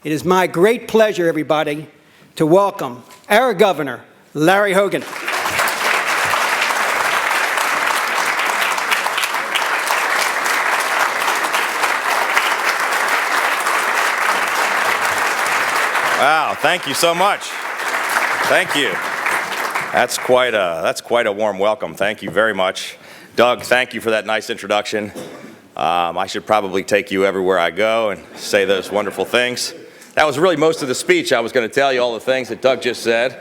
It is my great pleasure, everybody, to welcome our Governor, Larry Hogan. Wow, thank you so much. Thank you. That's quite a warm welcome. Thank you very much. Doug, thank you for that nice introduction. I should probably take you everywhere I go and say those wonderful things. That was really most of the speech. I was going to tell you all the things that Doug just said,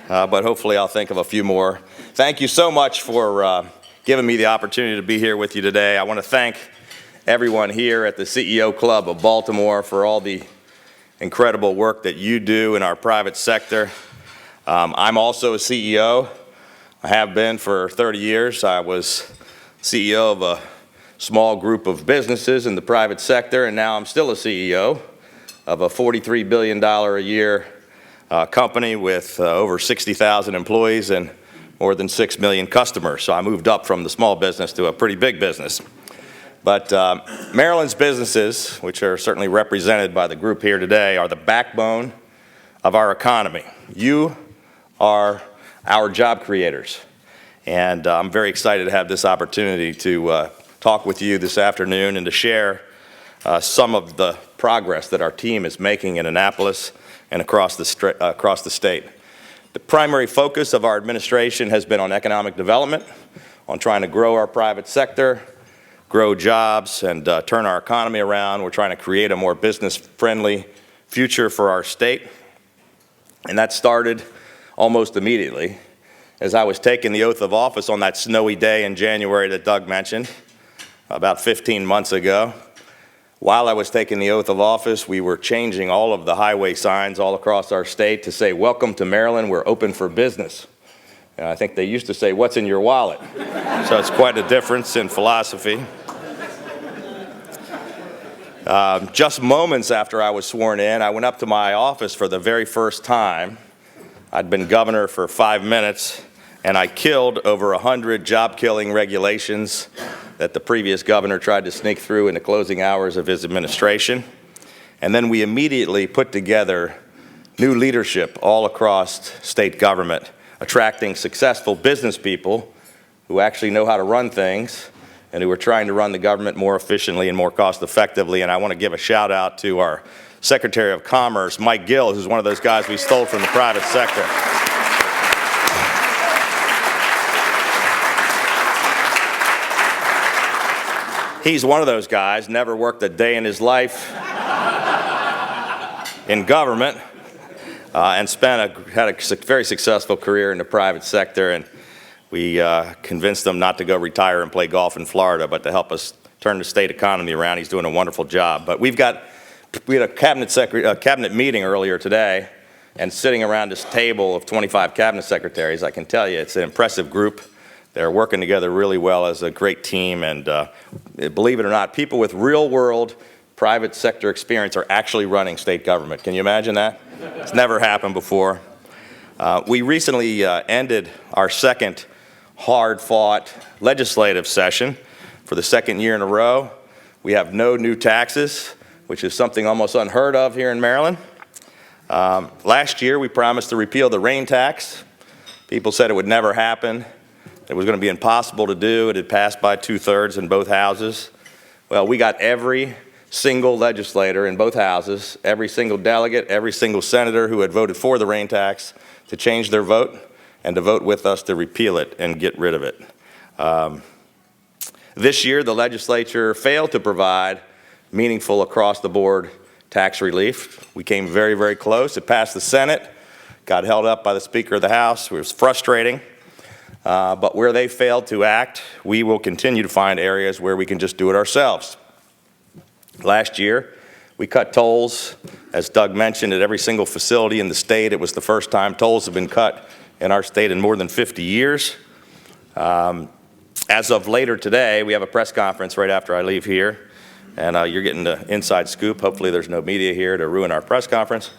but hopefully I'll think of a few more. Thank you so much for giving me the opportunity to be here with you today. I want to thank everyone here at the CEO Club of Baltimore for all the incredible work that you do in our private sector. I'm also a CEO. I have been for 30 years. I was CEO of a small group of businesses in the private sector, and now I'm still a CEO of a $43 billion a year company with over 60,000 employees and more than 6 million customers. So I moved up from the small business to a pretty big business. But Maryland's businesses, which are certainly represented by the group here today, are the backbone of our economy. You are our job creators. And I'm very excited to have this opportunity to talk with you this afternoon and to share some of the progress that our team is making in Annapolis and across the state. The primary focus of our administration has been on economic development, on trying to grow our private sector, grow jobs, and turn our economy around. We're trying to create a more business-friendly future for our state. And that started almost immediately as I was taking the oath of office on that snowy day in January that Doug mentioned about 15 months ago. While I was taking the oath of office, we were changing all of the highway signs all across our state to say, "Welcome to Maryland, we're open for business." And I think they used to say, "What's in your wallet?" So it's quite a difference in philosophy. Just moments after I was sworn in, I went up to my office for the very first time. I'd been governor for 5 minutes, and I killed over 100 job-killing regulations that the previous governor tried to sneak through in the closing hours of his administration. And then we immediately put together new leadership all across state government, attracting successful business people who actually know how to run things and who are trying to run the government more efficiently and more cost effectively. And I want to give a shout out to our Secretary of Commerce, Mike Gill, who's one of those guys we stole from the private sector. He's one of those guys, never worked a day in his life in government, and had a very successful career in the private sector. And we convinced him not to go retire and play golf in Florida, but to help us turn the state economy around. He's doing a wonderful job. But we had a cabinet meeting earlier today, and sitting around this table of 25 cabinet secretaries, I can tell you it's an impressive group. They're working together really well as a great team, and believe it or not, people with real-world private sector experience are actually running state government. Can you imagine that? It's never happened before. We recently ended our second hard-fought legislative session for the second year in a row. We have no new taxes, which is something almost unheard of here in Maryland. Last year, we promised to repeal the rain tax. People said it would never happen. It was going to be impossible to do. It had passed by 2/3 in both houses. Well, we got every single legislator in both houses, every single delegate, every single senator who had voted for the rain tax to change their vote and to vote with us to repeal it and get rid of it. This year, the legislature failed to provide meaningful across-the-board tax relief. We came very, very close. It passed the Senate, got held up by the Speaker of the House. It was frustrating. But where they failed to act, we will continue to find areas where we can just do it ourselves. Last year, we cut tolls, as Doug mentioned, at every single facility in the state. It was the first time tolls have been cut in our state in more than 50 years. As of later today, we have a press conference right after I leave here, and you're getting the inside scoop. Hopefully there's no media here to ruin our press conference.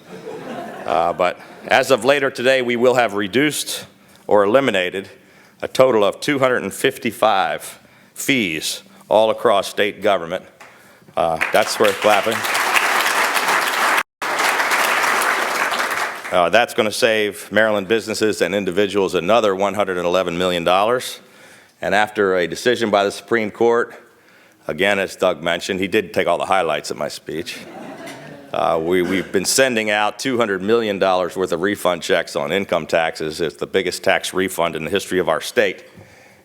But as of later today, we will have reduced or eliminated a total of 255 fees all across state government. That's worth clapping. That's going to save Maryland businesses and individuals another $111 million. And after a decision by the Supreme Court, again, as Doug mentioned, he did take all the highlights of my speech. We've been sending out $200 million worth of refund checks on income taxes. It's the biggest tax refund in the history of our state.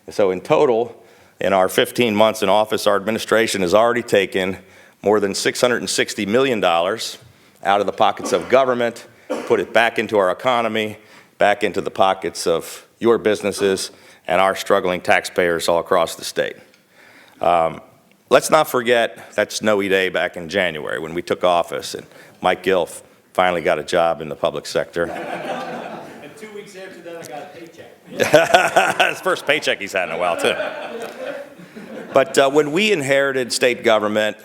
So in total, in our 15 months in office, our administration has already taken more than $660 million out of the pockets of government, put it back into our economy, back into the pockets of your businesses and our struggling taxpayers all across the state. Let's not forget that snowy day back in January when we took office and Mike Gill finally got a job in the public sector. And 2 weeks after that, I got a paycheck. His first paycheck he's had in a while, too. But when we inherited state government,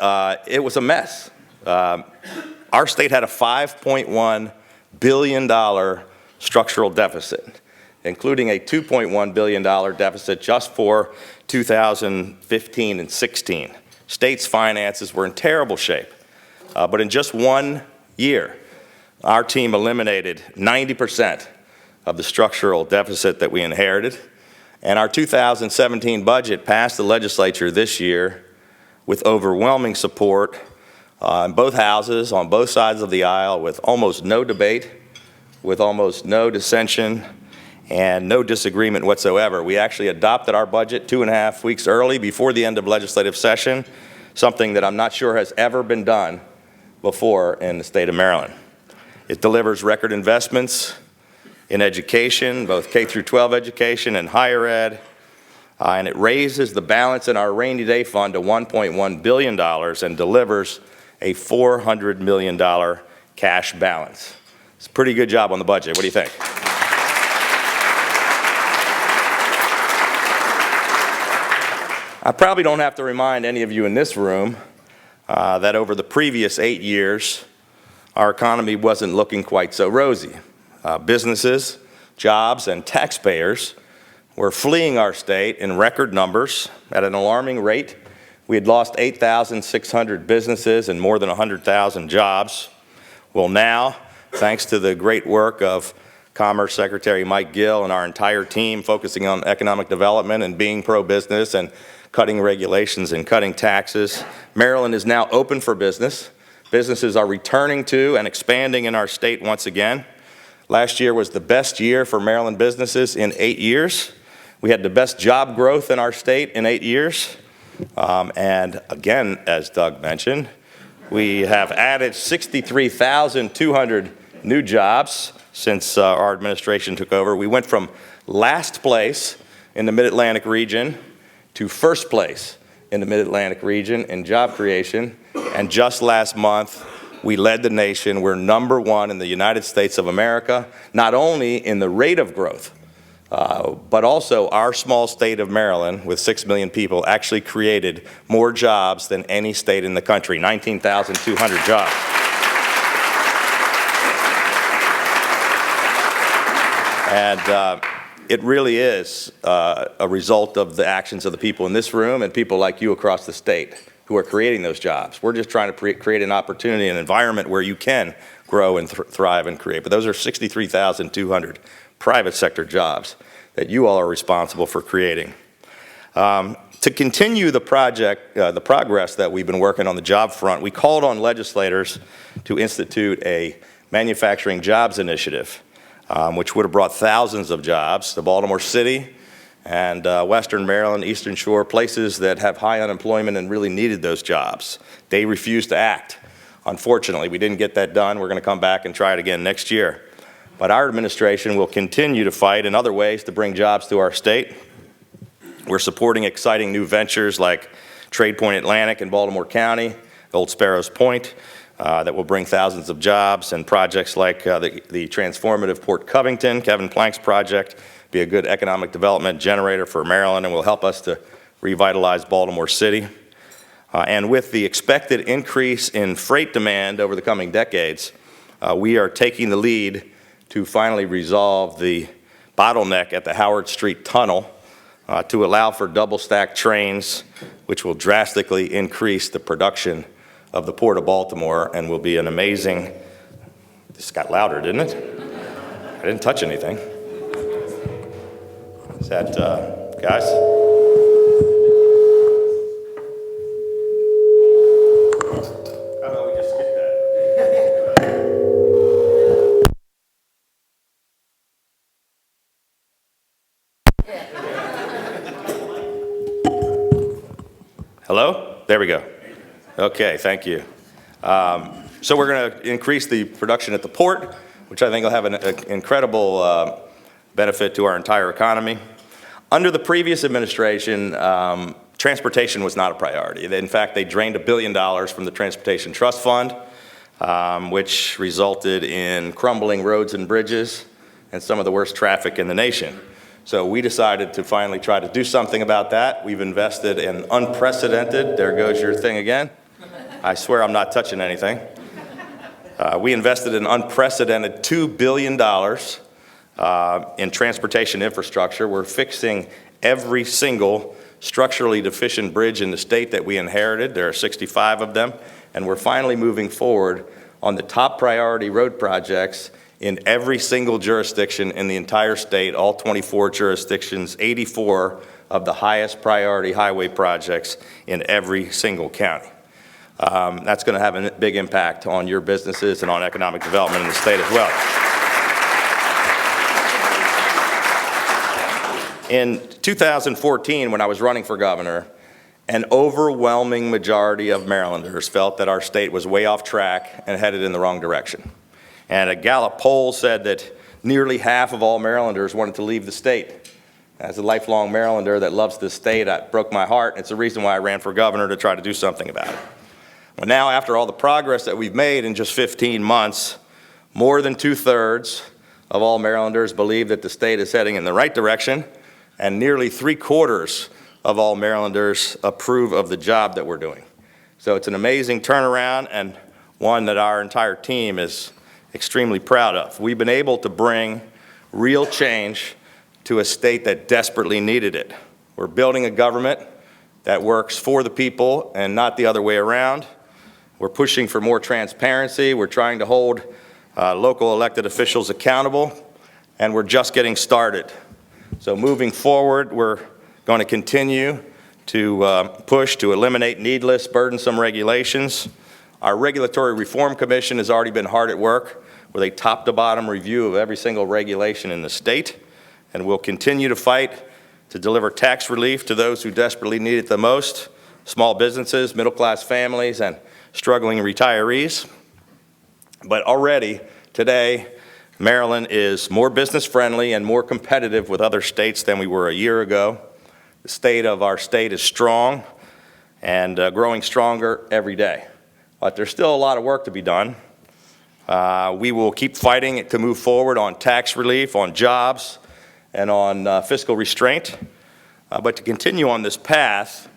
it was a mess. Our state had a $5.1 billion structural deficit, including a $2.1 billion deficit just for 2015 and 16. State's finances were in terrible shape. But in just 1 year, our team eliminated 90% of the structural deficit that we inherited. And our 2017 budget passed the legislature this year with overwhelming support in both houses, on both sides of the aisle, with almost no debate, with almost no dissension, and no disagreement whatsoever. We actually adopted our budget 2.5 weeks early before the end of legislative session, something that I'm not sure has ever been done before in the state of Maryland. It delivers record investments in education, both K through 12 education and higher ed, and it raises the balance in our rainy day fund to $1.1 billion and delivers a $400 million cash balance. It's a pretty good job on the budget. What do you think? I probably don't have to remind any of you in this room that over the previous 8 years, our economy wasn't looking quite so rosy. Businesses, jobs, and taxpayers were fleeing our state in record numbers at an alarming rate. We had lost 8,600 businesses and more than 100,000 jobs. Well, now, thanks to the great work of Commerce Secretary Mike Gill and our entire team focusing on economic development and being pro-business and cutting regulations and cutting taxes, Maryland is now open for business. Businesses are returning to and expanding in our state once again. Last year was the best year for Maryland businesses in 8 years. We had the best job growth in our state in 8 years. And again, as Doug mentioned, we have added 63,200 new jobs since our administration took over. We went from last place in the Mid-Atlantic region to first place in the Mid-Atlantic region in job creation. And just last month, we led the nation. We're #1 in the United States of America, not only in the rate of growth, but also our small state of Maryland, with 6 million people, actually created more jobs than any state in the country, 19,200 jobs. And it really is a result of the actions of the people in this room and people like you across the state who are creating those jobs. We're just trying to create an opportunity, an environment where you can grow and thrive and create. But those are 63,200 private sector jobs that you all are responsible for creating. To continue the progress that we've been working on the job front, we called on legislators to institute a manufacturing jobs initiative, which would have brought thousands of jobs to Baltimore City and Western Maryland, Eastern Shore, places that have high unemployment and really needed those jobs. They refused to act. Unfortunately, we didn't get that done. We're going to come back and try it again next year. But our administration will continue to fight in other ways to bring jobs to our state. We're supporting exciting new ventures like Trade Point Atlantic in Baltimore County, Old Sparrows Point, that will bring thousands of jobs, and projects like the transformative Port Covington, Kevin Plank's project, be a good economic development generator for Maryland and will help us to revitalize Baltimore City. And with the expected increase in freight demand over the coming decades, we are taking the lead to finally resolve the bottleneck at the Howard Street Tunnel to allow for double-stack trains, which will drastically increase the production of the Port of Baltimore and will be an amazing, this got louder, didn't it? I didn't touch anything. Is that, guys? How about we just skip that? Hello? There we go. Okay, thank you. So we're going to increase the production at the port, which I think will have an incredible benefit to our entire economy. Under the previous administration, transportation was not a priority. In fact, they drained $1 billion from the Transportation Trust Fund, which resulted in crumbling roads and bridges and some of the worst traffic in the nation. So we decided to finally try to do something about that. We've invested in unprecedented, there goes your thing again. I swear I'm not touching anything. We invested an unprecedented $2 billion in transportation infrastructure. We're fixing every single structurally deficient bridge in the state that we inherited. There are 65 of them. And we're finally moving forward on the top priority road projects in every single jurisdiction in the entire state, all 24 jurisdictions, 84 of the highest priority highway projects in every single county. That's going to have a big impact on your businesses and on economic development in the state as well. In 2014, when I was running for governor, an overwhelming majority of Marylanders felt that our state was way off track and headed in the wrong direction. And a Gallup poll said that nearly half of all Marylanders wanted to leave the state. As a lifelong Marylander that loves this state, it broke my heart. It's the reason why I ran for governor, to try to do something about it. Well, now, after all the progress that we've made in just 15 months, more than 2/3 of all Marylanders believe that the state is heading in the right direction, and nearly 3/4 of all Marylanders approve of the job that we're doing. So it's an amazing turnaround, and one that our entire team is extremely proud of. We've been able to bring real change to a state that desperately needed it. We're building a government that works for the people and not the other way around. We're pushing for more transparency. We're trying to hold local elected officials accountable, and we're just getting started. So moving forward, we're going to continue to push to eliminate needless, burdensome regulations. Our Regulatory Reform Commission has already been hard at work with a top-to-bottom review of every single regulation in the state, and we'll continue to fight to deliver tax relief to those who desperately need it the most, small businesses, middle-class families, and struggling retirees. But already, today, Maryland is more business-friendly and more competitive with other states than we were a year ago. The state of our state is strong and growing stronger every day. But there's still a lot of work to be done. We will keep fighting to move forward on tax relief, on jobs, and on fiscal restraint. But to continue on this path,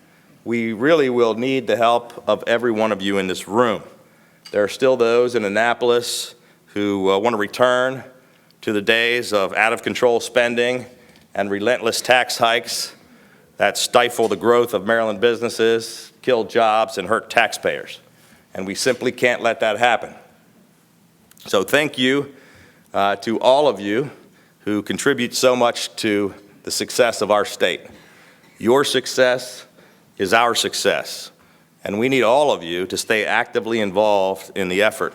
we really will need the help of every one of you in this room. There are still those in Annapolis who want to return to the days of out-of-control spending and relentless tax hikes that stifle the growth of Maryland businesses, kill jobs, and hurt taxpayers. And we simply can't let that happen. So thank you to all of you who contribute so much to the success of our state. Your success is our success, and we need all of you to stay actively involved in the effort.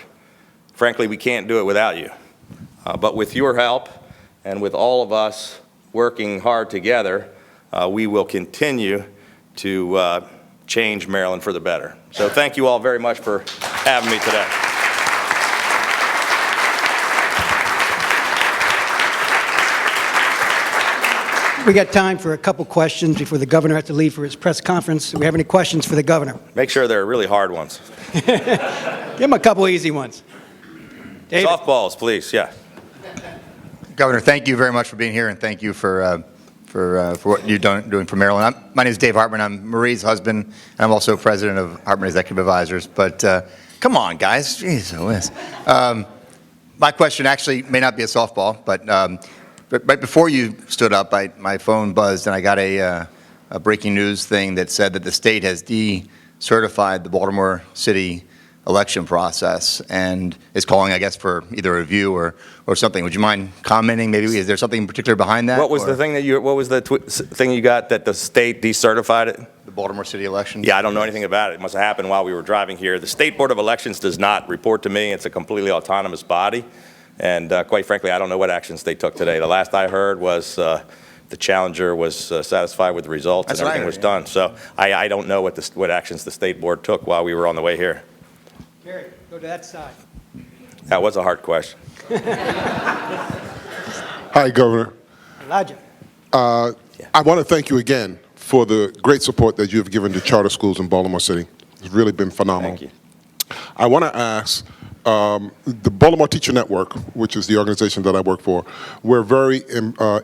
Frankly, we can't do it without you. But with your help and with all of us working hard together, we will continue to change Maryland for the better. So thank you all very much for having me today. We got time for a couple questions before the governor has to leave for his press conference. Do we have any questions for the governor? Make sure they're really hard ones. Give him a couple easy ones. David. Softballs, please, yeah. Governor, thank you very much for being here, and thank you for what you're doing for Maryland. My name is Dave Hartman. I'm Marie's husband, and I'm also president of Hartman Executive Advisors. But come on, guys. Jeez, Louise. My question actually may not be a softball, but right before you stood up, my phone buzzed, and I got a breaking news thing that said that the state has decertified the Baltimore City election process and is calling, I guess, for either a review or something. Would you mind commenting? Maybe is there something in particular behind that? What was the thing that you? What was the thing you got that the state decertified it? The Baltimore City election? Yeah, I don't know anything about it. It must have happened while we were driving here. The State Board of Elections does not report to me. It's a completely autonomous body, and quite frankly, I don't know what actions they took today. The last I heard was the challenger was satisfied with the results That's and everything right, was yeah. done. So I don't know what actions the State Board took while we were on the way here. Gary, go to that side. That was a hard question. Hi, Governor. Elijah. I want to thank you again for the great support that you have given to charter schools in Baltimore City. It's really been phenomenal. Thank you. I want to ask, the Baltimore Teacher Network, which is the organization that I work for, we're very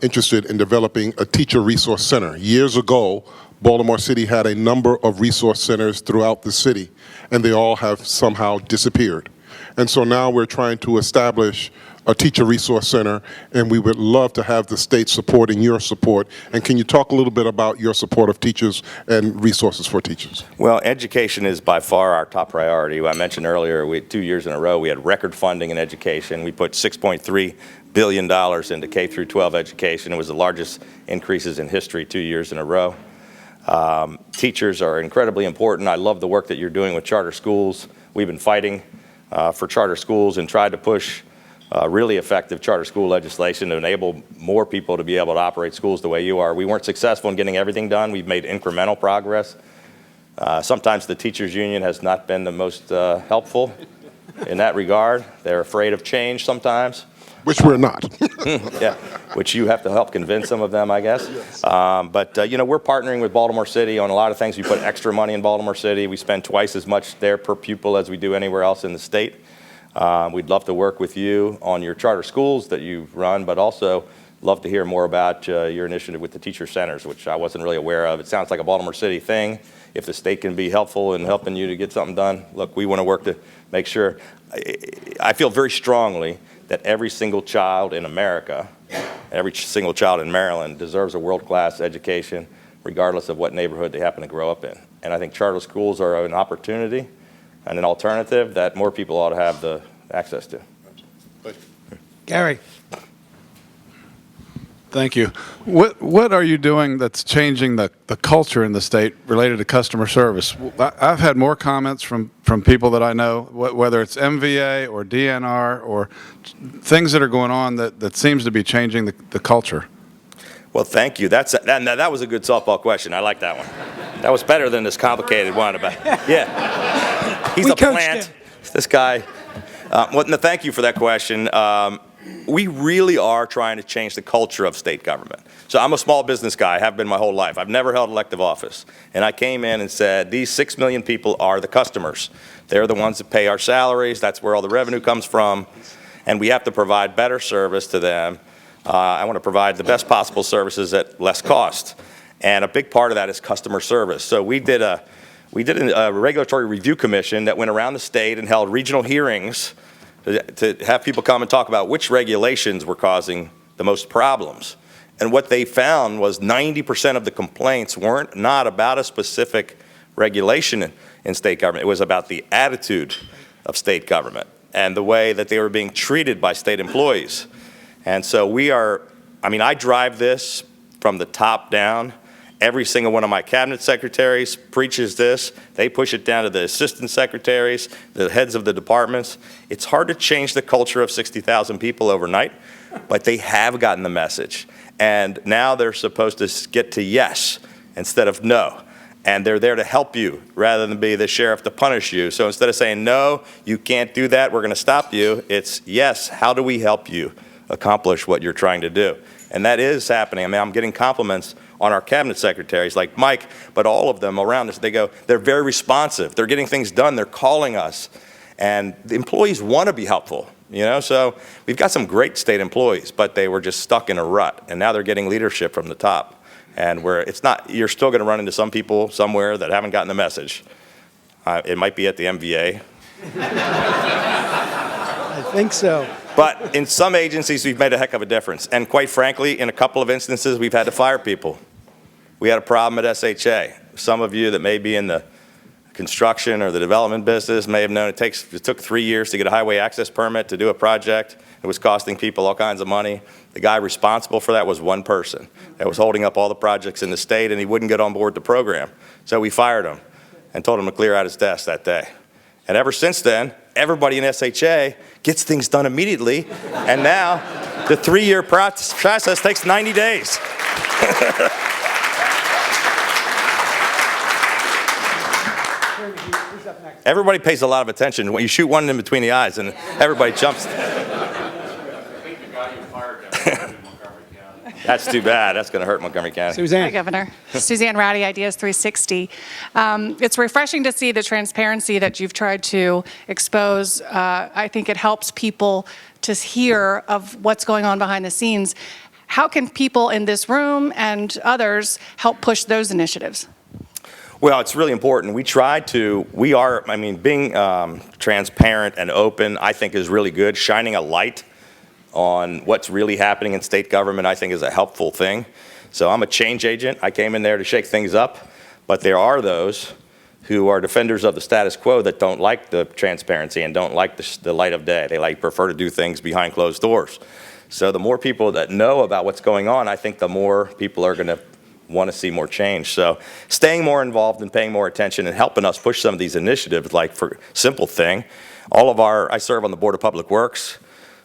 interested in developing a teacher resource center. Years ago, Baltimore City had a number of resource centers throughout the city, and they all have somehow disappeared. And so now we're trying to establish a teacher resource center, and we would love to have the state supporting your support. And can you talk a little bit about your support of teachers and resources for teachers? Well, education is by far our top priority. I mentioned earlier, 2 years in a row, we had record funding in education. We put $6.3 billion into K through 12 education. It was the largest increases in history 2 years in a row. Teachers are incredibly important. I love the work that you're doing with charter schools. We've been fighting for charter schools and tried to push really effective charter school legislation to enable more people to be able to operate schools the way you are. We weren't successful in getting everything done. We've made incremental progress. Sometimes the teachers union has not been the most helpful in that regard. They're afraid of change sometimes. Which we're not. Yeah, which you have to help convince some of them, I guess. But you know, we're partnering with Baltimore City on a lot of things. We put extra money in Baltimore City. We spend twice as much there per pupil as we do anywhere else in the state. We'd love to work with you on your charter schools that you run, but also love to hear more about your initiative with the teacher centers, which I wasn't really aware of. It sounds like a Baltimore City thing. If the state can be helpful in helping you to get something done, look, we want to work to make sure. I feel very strongly that every single child in America, every single child in Maryland deserves a world-class education, regardless of what neighborhood they happen to grow up in. And I think charter schools are an opportunity and an alternative that more people ought to have the access to. Gary. Thank you. What are you doing that's changing the culture in the state related to customer service? I've had more comments from people that I know, whether it's MVA or DNR or things that are going on that seems to be changing the culture. Well, thank you. That was a good softball question. I like that one. That was better than this complicated one about, yeah. He's We a coached plant. him. This guy. Well, no, thank you for that question. We really are trying to change the culture of state government. So I'm a small business guy, have been my whole life. I've never held elective office. And I came in and said, these 6 million people are the customers. They're the ones that pay our salaries. That's where all the revenue comes from. And we have to provide better service to them. I want to provide the best possible services at less cost. And a big part of that is customer service. So we did a regulatory review commission that went around the state and held regional hearings to have people come and talk about which regulations were causing the most problems. And what they found was 90% of the complaints weren't not about a specific regulation in state government. It was about the attitude of state government and the way that they were being treated by state employees. And so I drive this from the top down. Every single one of my cabinet secretaries preaches this. They push it down to the assistant secretaries, the heads of the departments. It's hard to change the culture of 60,000 people overnight, but they have gotten the message. And now they're supposed to get to yes instead of no. And they're there to help you rather than be the sheriff to punish you. So instead of saying, no, you can't do that, we're going to stop you, it's yes, how do we help you accomplish what you're trying to do? And that is happening. I mean, I'm getting compliments on our cabinet secretaries like Mike, but all of them around us, they're very responsive. They're getting things done. They're calling us. And the employees want to be helpful, you know? So we've got some great state employees, but they were just stuck in a rut. And now they're getting leadership from the top. And you're still going to run into some people somewhere that haven't gotten the message. It might be at the MVA. I think so. But in some agencies, we've made a heck of a difference. And quite frankly, in a couple of instances, we've had to fire people. We had a problem at SHA. Some of you that may be in the construction or the development business may have known it took 3 years to get a highway access permit to do a project. It was costing people all kinds of money. The guy responsible for that was one person that was holding up all the projects in the state, and he wouldn't get on board the program. So we fired him and told him to clear out his desk that day. And ever since then, everybody in SHA gets things done immediately, and now the 3-year process takes 90 days. Everybody pays a lot of attention when you shoot one in between the eyes, and everybody jumps. That's too bad. That's going to hurt Montgomery County. Suzanne. Hi, Governor. Suzanne Rowdy, Ideas 360. It's refreshing to see the transparency that you've tried to expose. I think it helps people to hear of what's going on behind the scenes. How can people in this room and others help push those initiatives? Well, it's really important. Being transparent and open, I think is really good. Shining a light on what's really happening in state government, I think, is a helpful thing. So I'm a change agent. I came in there to shake things up, but there are those who are defenders of the status quo that don't like the transparency and don't like the light of day. They prefer to do things behind closed doors. So the more people that know about what's going on, I think the more people are going to want to see more change. So staying more involved and paying more attention and helping us push some of these initiatives, like for simple thing, I serve on the Board of Public Works.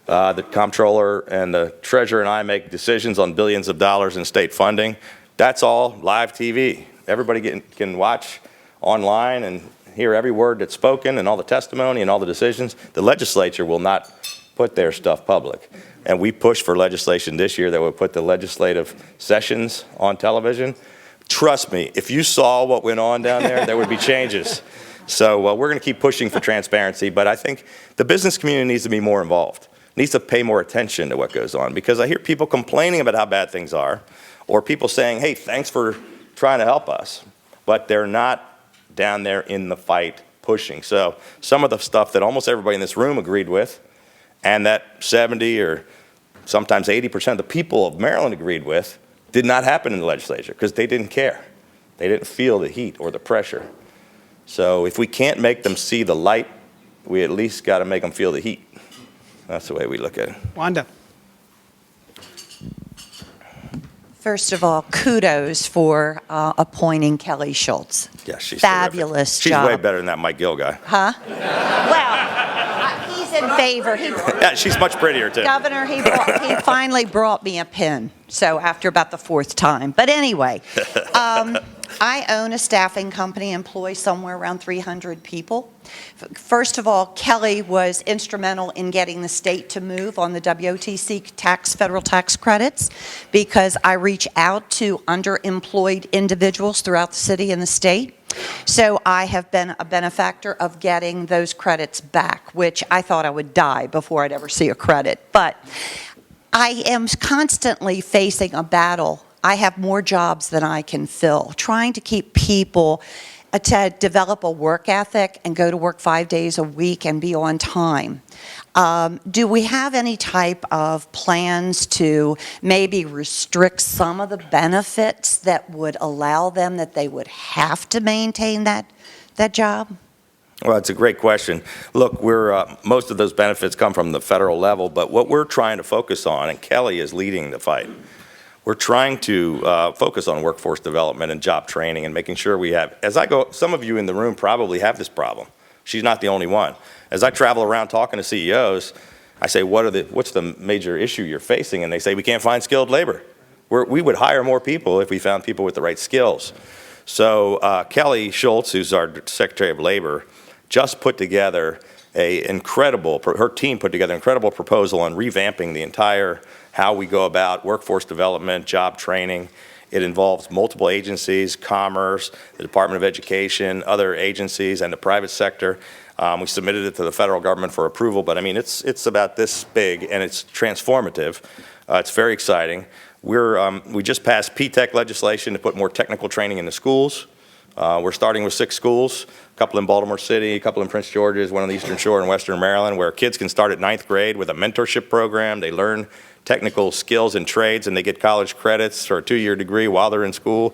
The comptroller and the treasurer and I make decisions on billions of dollars in state funding. That's all live TV. Everybody can watch online and hear every word that's spoken and all the testimony and all the decisions. The legislature will not put their stuff public. And we pushed for legislation this year that would put the legislative sessions on television. Trust me, if you saw what went on down there would be changes. So we're going to keep pushing for transparency, but I think the business community needs to be more involved. Needs to pay more attention to what goes on, because I hear people complaining about how bad things are, or people saying, hey, thanks for trying to help us, but they're not down there in the fight pushing. So some of the stuff that almost everybody in this room agreed with, and that 70 or sometimes 80% of the people of Maryland agreed with, did not happen in the legislature because they didn't care. They didn't feel the heat or the pressure. So if we can't make them see the light, we at least got to make them feel the heat. That's the way we look at it. Wanda. First of all, kudos for appointing Kelly Schultz. Yeah, she's fabulous terrific. job. She's way better than that Mike Gill guy. Huh? Well, he's in favor. Yeah, she's much prettier too. Governor, he finally brought me a pin. So after about the 4th time. But anyway, I own a staffing company, employ somewhere around 300 people. First of all, Kelly was instrumental in getting the state to move on the WOTC federal tax credits, because I reach out to underemployed individuals throughout the city and the state. So I have been a benefactor of getting those credits back, which I thought I would die before I'd ever see a credit. But I am constantly facing a battle. I have more jobs than I can fill, trying to keep people to develop a work ethic and go to work 5 days a week and be on time. Do we have any type of plans to maybe restrict some of the benefits that would allow them, that they would have to maintain that job? Well, it's a great question. Look, most of those benefits come from the federal level, but what we're trying to focus on, and Kelly is leading the fight, we're trying to focus on workforce development and job training and making sure we have, some of you in the room probably have this problem. She's not the only one. As I travel around talking to CEOs, I say, what's the major issue you're facing? And they say, we can't find skilled labor. We would hire more people if we found people with the right skills. So Kelly Schultz, who's our Secretary of Labor, just put together her team put together an incredible proposal on revamping the entire how we go about workforce development, job training. It involves multiple agencies, Commerce, the Department of Education, other agencies, and the private sector. We submitted it to the federal government for approval, but I mean, it's about this big, and it's transformative. It's very exciting. We just passed P-TECH legislation to put more technical training in the schools. We're starting with 6 schools, a couple in Baltimore City, a couple in Prince George's, one on the Eastern Shore in Western Maryland, where kids can start at 9th grade with a mentorship program. They learn technical skills and trades, and they get college credits for a 2-year degree while they're in school.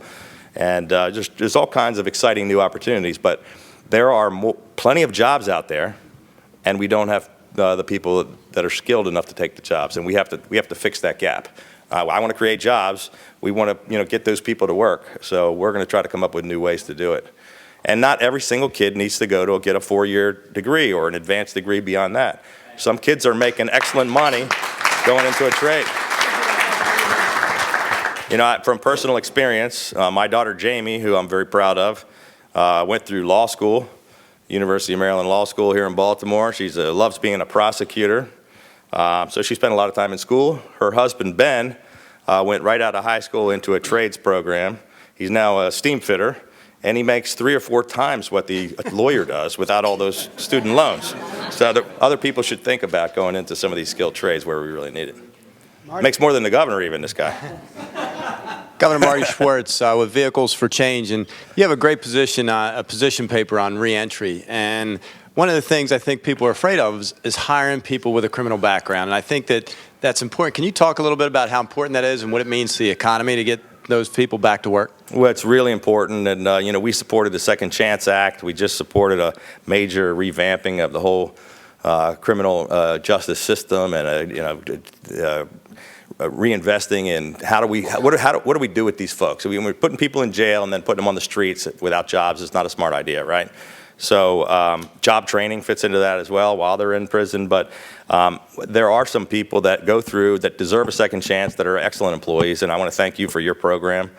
And there's all kinds of exciting new opportunities. But there are plenty of jobs out there, and we don't have the people that are skilled enough to take the jobs, and we have to fix that gap. I want to create jobs. We want to get those people to work. So we're going to try to come up with new ways to do it. And not every single kid needs to go to get a 4-year degree or an advanced degree beyond that. Some kids are making excellent money going into a trade. From personal experience, my daughter Jamie, who I'm very proud of, went through law school, University of Maryland Law School here in Baltimore. She loves being a prosecutor. So she spent a lot of time in school. Her husband, Ben, went right out of high school into a trades program. He's now a steam fitter, and he makes 3 or 4 times what the lawyer does without all those student loans. So other people should think about going into some of these skilled trades where we really need it. Makes more than the governor even, this guy. Governor Marty Schwartz with Vehicles for Change, and you have a great position, a position paper on reentry. And one of the things I think people are afraid of is hiring people with a criminal background. And I think that's important. Can you talk a little bit about how important that is and what it means to the economy to get those people back to work? Well, it's really important, and we supported the Second Chance Act. We just supported a major revamping of the whole criminal justice system, and reinvesting in what do we do with these folks? We're putting people in jail and then putting them on the streets without jobs is not a smart idea, right? So job training fits into that as well while they're in prison. But there are some people that go through that deserve a second chance that are excellent employees, and I want to thank you for your program.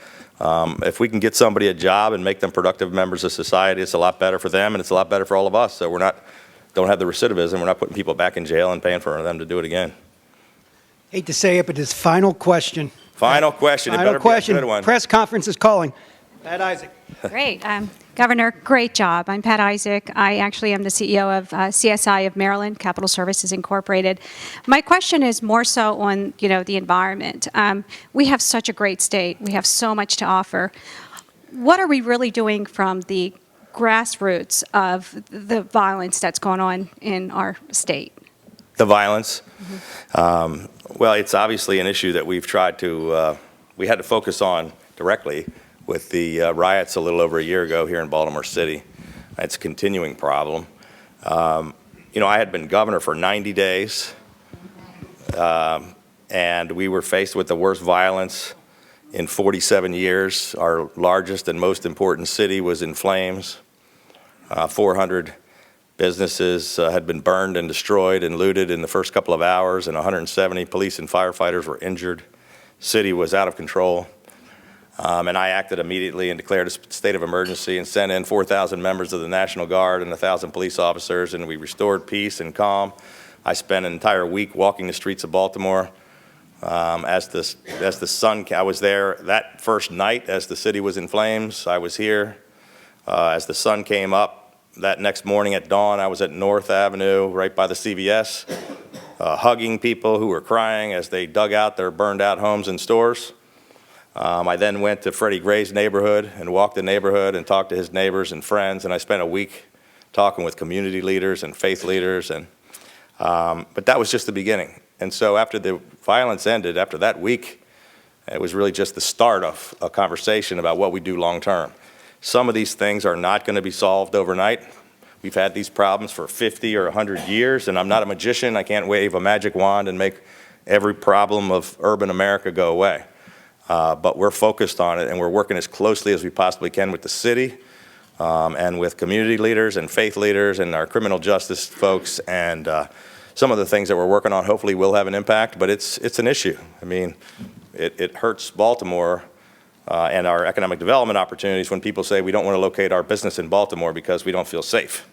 If we can get somebody a job and make them productive members of society, it's a lot better for them and it's a lot better for all of us. So don't have the recidivism. We're not putting people back in jail and paying for them to do it again. Hate to say it, but this final question. Final question. Final It better question. be a good one. Press conference is calling. Pat Isaac. Great. Governor, great job. I'm Pat Isaac. I actually am the CEO of CSI of Maryland, Capital Services Incorporated. My question is more so on, the environment. We have such a great state. We have so much to offer. What are we really doing from the grassroots of the violence that's going on in our state? The violence? Mm-hmm. Well, it's obviously an issue that we've tried to, we had to focus on directly with the riots a little over a year ago here in Baltimore City. It's a continuing problem. I had been governor for 90 days, and we were faced with the worst violence in 47 years. Our largest and most important city was in flames. 400 businesses had been burned and destroyed and looted in the first couple of hours, and 170 police and firefighters were injured. City was out of control. And I acted immediately and declared a state of emergency and sent in 4,000 members of the National Guard and 1,000 police officers, and we restored peace and calm. I spent an entire week walking the streets of Baltimore as the sun. I was there that first night as the city was in flames. I was here as the sun came up. That next morning at dawn, I was at North Avenue, right by the CVS, hugging people who were crying as they dug out their burned out homes and stores. I then went to Freddie Gray's neighborhood and walked the neighborhood and talked to his neighbors and friends, and I spent a week talking with community leaders and faith leaders, but that was just the beginning. And so after the violence ended, after that week, it was really just the start of a conversation about what we do long term. Some of these things are not going to be solved overnight. We've had these problems for 50 or 100 years, and I'm not a magician. I can't wave a magic wand and make every problem of urban America go away. But we're focused on it, and we're working as closely as we possibly can with the city and with community leaders and faith leaders and our criminal justice folks. And some of the things that we're working on hopefully will have an impact, but it's an issue. I mean, it hurts Baltimore and our economic development opportunities when people say we don't want to locate our business in Baltimore because we don't feel safe.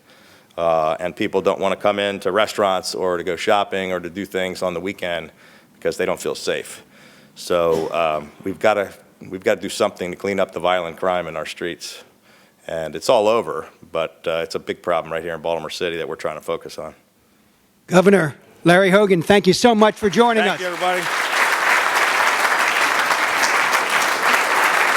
And people don't want to come into restaurants or to go shopping or to do things on the weekend because they don't feel safe. So we've got to do something to clean up the violent crime in our streets. And it's all over, but it's a big problem right here in Baltimore City that we're trying to focus on. Governor Larry Hogan, thank you so much for joining us. Thank you, everybody.